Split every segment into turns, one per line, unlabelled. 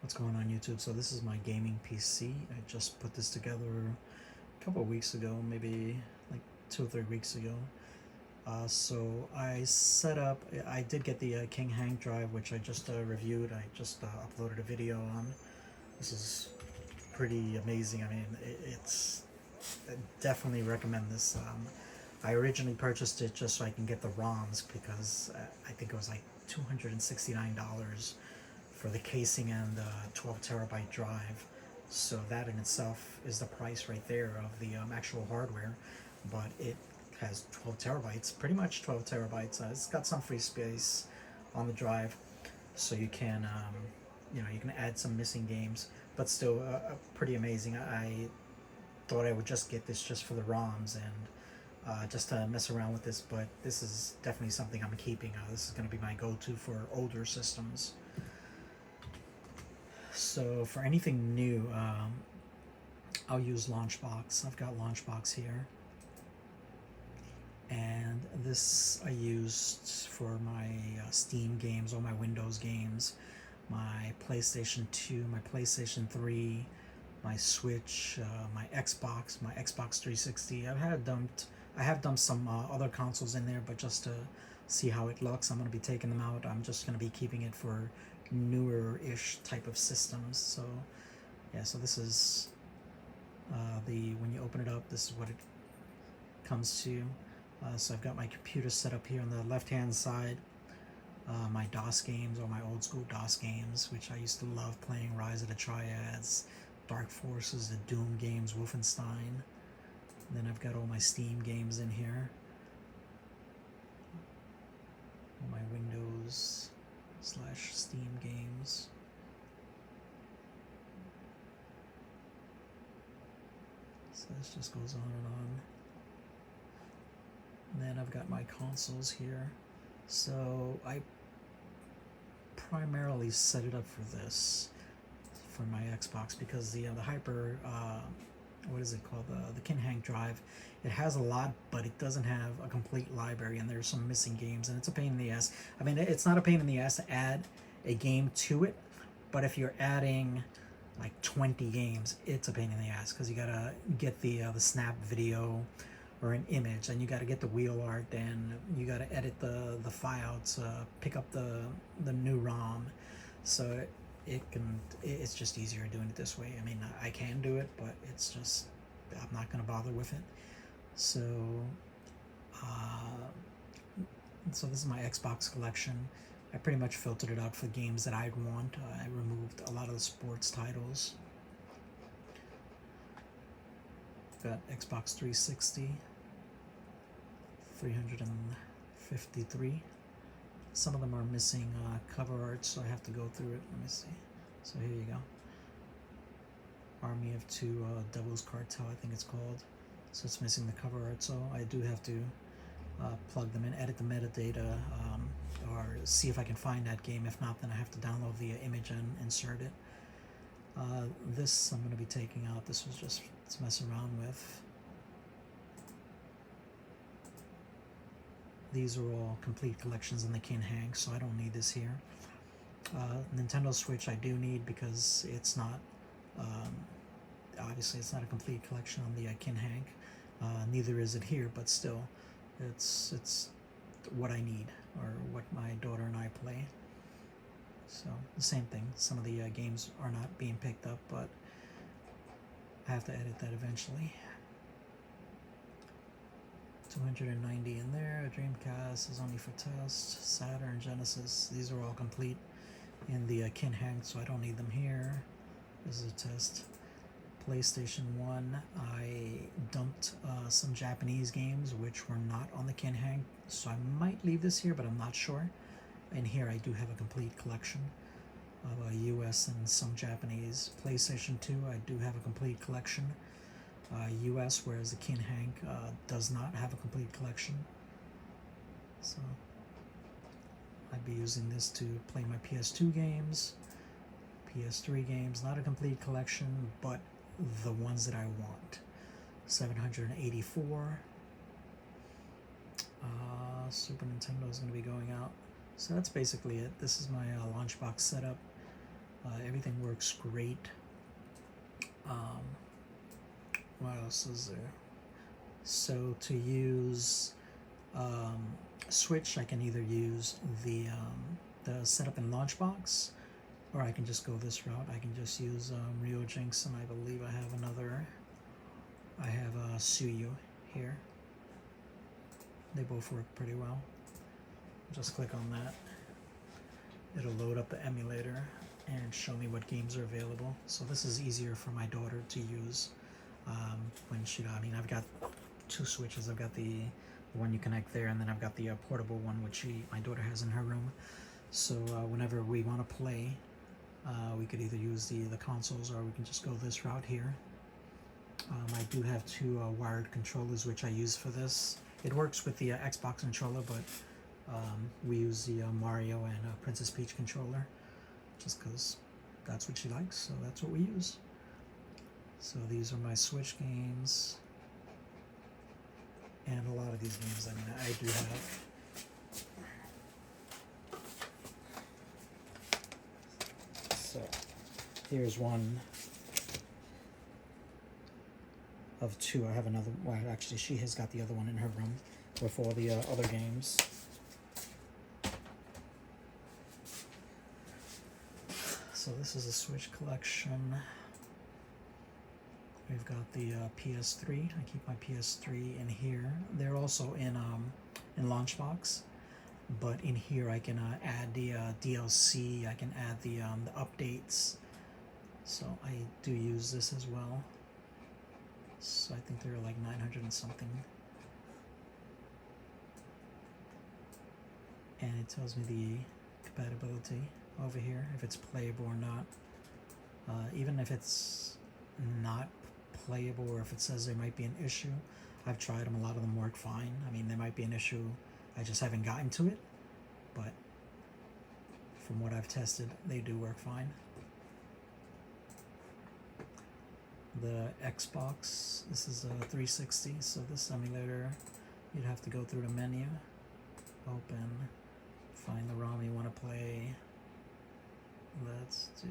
What's going on YouTube? So this is my gaming PC. I just put this together a couple of weeks ago, maybe like 2 or 3 weeks ago. So I set up, I did get the King Hank drive, which I just reviewed. I just uploaded a video on. This is pretty amazing. I mean, I definitely recommend this. I originally purchased it just so I can get the ROMs because I think it was like $269 for the casing and the 12 terabyte drive. So that in itself is the price right there of the actual hardware, but it has 12 terabytes, pretty much 12 terabytes. It's got some free space on the drive, so you can, you can add some missing games, but still pretty amazing. I thought I would just get this just for the ROMs and just to mess around with this, but this is definitely something I'm keeping. This is going to be my go-to for older systems. So for anything new, I'll use Launchbox. I've got Launchbox here. And this I used for my Steam games, all my Windows games, my PlayStation 2, my PlayStation 3, my Switch, my Xbox 360. I have dumped some other consoles in there, but just to see how it looks, I'm going to be taking them out. I'm just going to be keeping it for newer-ish type of systems. So yeah, so this is when you open it up, this is what it comes to. So I've got my computer set up here on the left hand side, my DOS games, or my old school DOS games, which I used to love playing: Rise of the Triads, Dark Forces, the Doom games, Wolfenstein. And then I've got all my Steam games in here, all my Windows / Steam games. So this just goes on and on. And then I've got my consoles here. So I primarily set it up for this, for my Xbox, because the Hyper, what is it called, the King Hank drive, it has a lot, but it doesn't have a complete library, and there's some missing games, and it's a pain in the ass. I mean, it's not a pain in the ass to add a game to it, but if you're adding like 20 games, it's a pain in the ass, because you gotta get the snap video or an image, and you got to get the wheel art, and you got to edit the file to pick up the new ROM. So it's just easier doing it this way. I mean, I can do it, but it's just, I'm not going to bother with it. So so this is my Xbox collection. I pretty much filtered it out for games that I'd want. I removed a lot of the sports titles. Got Xbox 360, 353. Some of them are missing cover art, so I have to go through it. Let me see. So here you go. Army of Two, Devil's Cartel, I think it's called. So it's missing the cover art, so I do have to plug them in, edit the metadata, or see if I can find that game. If not, then I have to download the image and insert it. This I'm going to be taking out. This was just to mess around with. These are all complete collections in the King Hank, so I don't need this here. Nintendo Switch I do need, because it's not, obviously it's not a complete collection on the King Hank. Neither is it here, but still, it's what I need, or what my daughter and I play. So the same thing. Some of the games are not being picked up, but I have to edit that eventually. 290 in there. Dreamcast is only for test. Saturn, Genesis, these are all complete in the King Hank, so I don't need them here. This is a test. PlayStation 1, I dumped some Japanese games which were not on the King Hank, so I might leave this here, but I'm not sure. And here I do have a complete collection of US and some Japanese. PlayStation 2, I do have a complete collection. US, whereas the King Hank does not have a complete collection. So I'd be using this to play my PS2 games, PS3 games. Not a complete collection, but the ones that I want. 784. Super Nintendo is going to be going out. So that's basically it. This is my Launchbox setup. Everything works great. What else is there? So to use Switch, I can either use the setup in Launchbox, or I can just go this route. I can just use Rio Jinx, and I believe I have another. I have Suyu here. They both work pretty well. Just click on that. It'll load up the emulator and show me what games are available. So this is easier for my daughter to use when she. I mean, I've got two Switches. I've got the one you connect there, and then I've got the portable one which my daughter has in her room. So whenever we want to play, we could either use the consoles, or we can just go this route here. I do have two wired controllers which I use for this. It works with the Xbox controller, but we use the Mario and Princess Peach controller just because that's what she likes, so that's what we use. So these are my Switch games, and a lot of these games, I mean, I do have. So here's one of two. I have another. Well, actually, she has got the other one in her room with all the other games. So this is a Switch collection. We've got the PS3. I keep my PS3 in here. They're also in Launchbox, but in here I can add the DLC. I can add the updates. So I do use this as well. So I think they're like 900 and something. And it tells me the compatibility over here, if it's playable or not. Even if it's not playable, or if it says there might be an issue, I've tried them. A lot of them work fine. I mean, there might be an issue, I just haven't gotten to it, but from what I've tested, they do work fine. The Xbox, this is a 360, so this emulator, you'd have to go through the menu, open, find the ROM you want to play. Let's do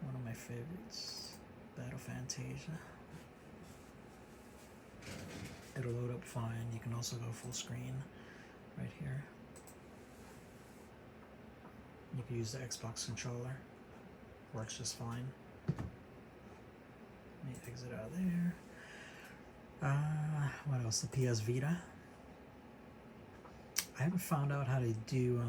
one of my favorites, Battle Fantasia. It'll load up fine. You can also go full screen right here. You can use the Xbox controller. Works just fine. Let me exit out of there. What else? The PS Vita. I haven't found out how to do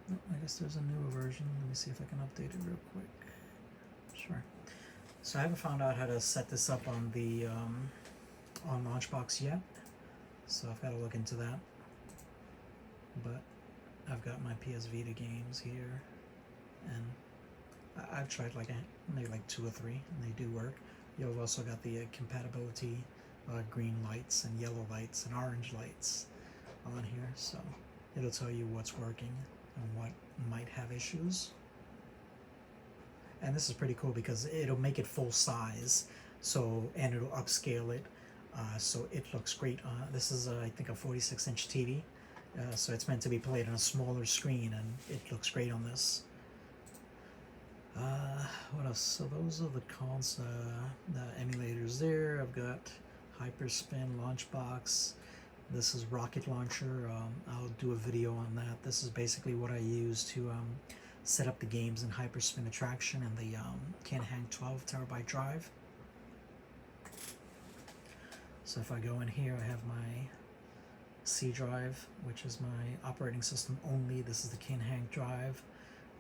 I guess there's a newer version. Let me see if I can update it real quick. Sure. So I haven't found out how to set this up on the on Launchbox yet. So I've got to look into that. But I've got my PS Vita games here, and I've tried maybe like 2 or 3, and they do work. You've also got the compatibility, green lights and yellow lights and orange lights on here, so it'll tell you what's working and what might have issues. And this is pretty cool because it'll make it full size, and it'll upscale it, so it looks great. This is I think a 46-inch TV, so it's meant to be played on a smaller screen, and it looks great on this. What else? So those are the cons, the emulators there. I've got Hyperspin, Launchbox. This is Rocket Launcher. I'll do a video on that. This is basically what I use to set up the games in Hyperspin Attraction, and the can hang 12 terabyte drive. So if I go in here, I have my C drive, which is my operating system only. This is the can hang drive.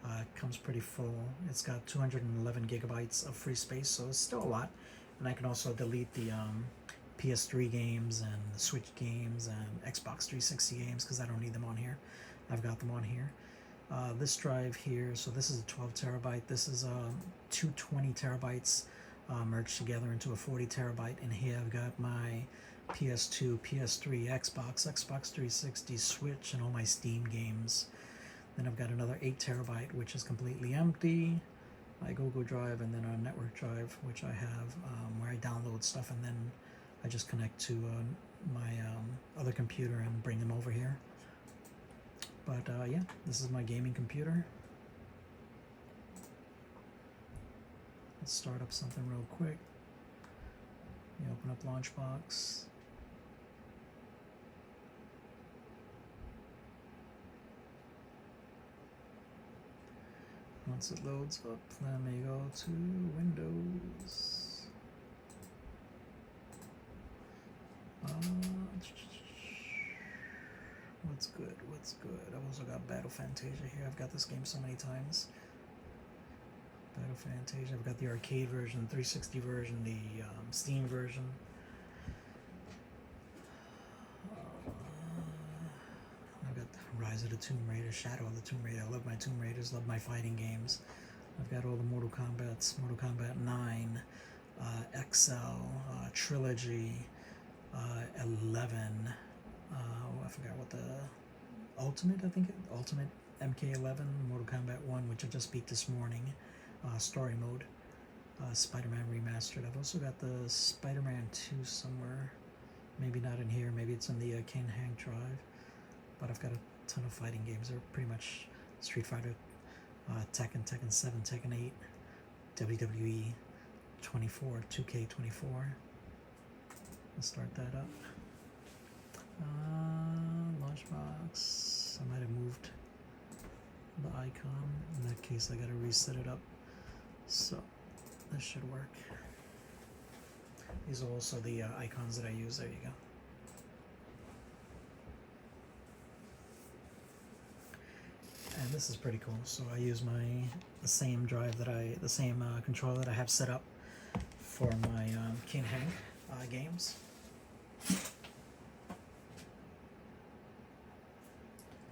It comes pretty full. It's got 211 gigabytes of free space, so it's still a lot. And I can also delete the PS3 games and the Switch games and Xbox 360 games because I don't need them on here. I've got them on here. This drive here, so this is a 12 terabyte. This is 220 terabytes merged together into a 40 terabyte. And here I've got my PS2, PS3, Xbox 360, Switch, and all my Steam games. Then I've got another 8 terabyte, which is completely empty. My Google Drive, and then a network drive, which I have, where I download stuff, and then I just connect to my other computer and bring them over here. But yeah, this is my gaming computer. Let's start up something real quick. You open up Launchbox. Once it loads up, let me go to Windows. What's good? What's good? I've also got Battle Fantasia here. I've got this game so many times. Battle Fantasia. I've got the arcade version, 360 version, the Steam version. I've got Rise of the Tomb Raider, Shadow of the Tomb Raider. I love my Tomb Raiders, love my fighting games. I've got all the Mortal Kombats, Mortal Kombat 9, XL, Trilogy, 11. I forgot what the Ultimate, I think, Ultimate MK11, Mortal Kombat 1, which I just beat this morning, story mode, Spider-Man Remastered. I've also got the Spider-Man 2 somewhere, maybe not in here, maybe it's in the King Hang drive, but I've got a ton of fighting games. They're pretty much Street Fighter, Tekken, Tekken 7, Tekken 8, WWE 24, 2K24. Let's start that up. Launchbox. I might have moved the icon. In that case, I gotta reset it up. So this should work. These are also the icons that I use. There you go. And this is pretty cool. So I use the same drive that the same controller that I have set up for my King Hang games.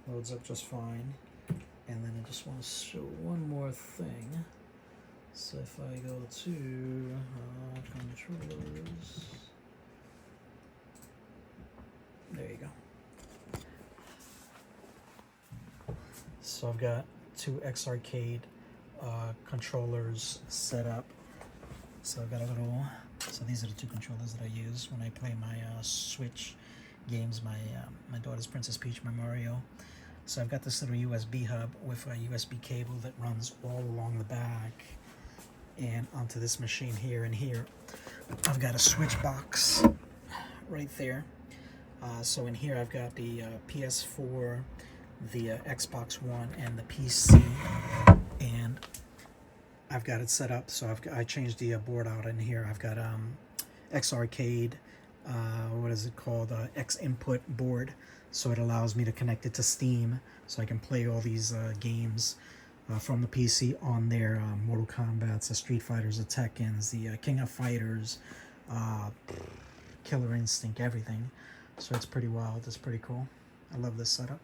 Loads up just fine. And then I just want to show one more thing. So if I go to controllers, there you go. So I've got two X-Arcade controllers set up. So I've got a little, so these are the two controllers that I use when I play my Switch games, my daughter's Princess Peach, my Mario. So I've got this little USB hub with a USB cable that runs all along the back and onto this machine here, and here I've got a switch box right there. So in here I've got the PS4, the Xbox One, and the PC, and I've got it set up. So I changed the board out in here. I've got X-Arcade, what is it called, X input board, so it allows me to connect it to Steam so I can play all these games from the PC on there. Mortal Kombats, the Street Fighters, the Tekkens, the King of Fighters, Killer Instinct, everything. So it's pretty wild. It's pretty cool. I love this setup.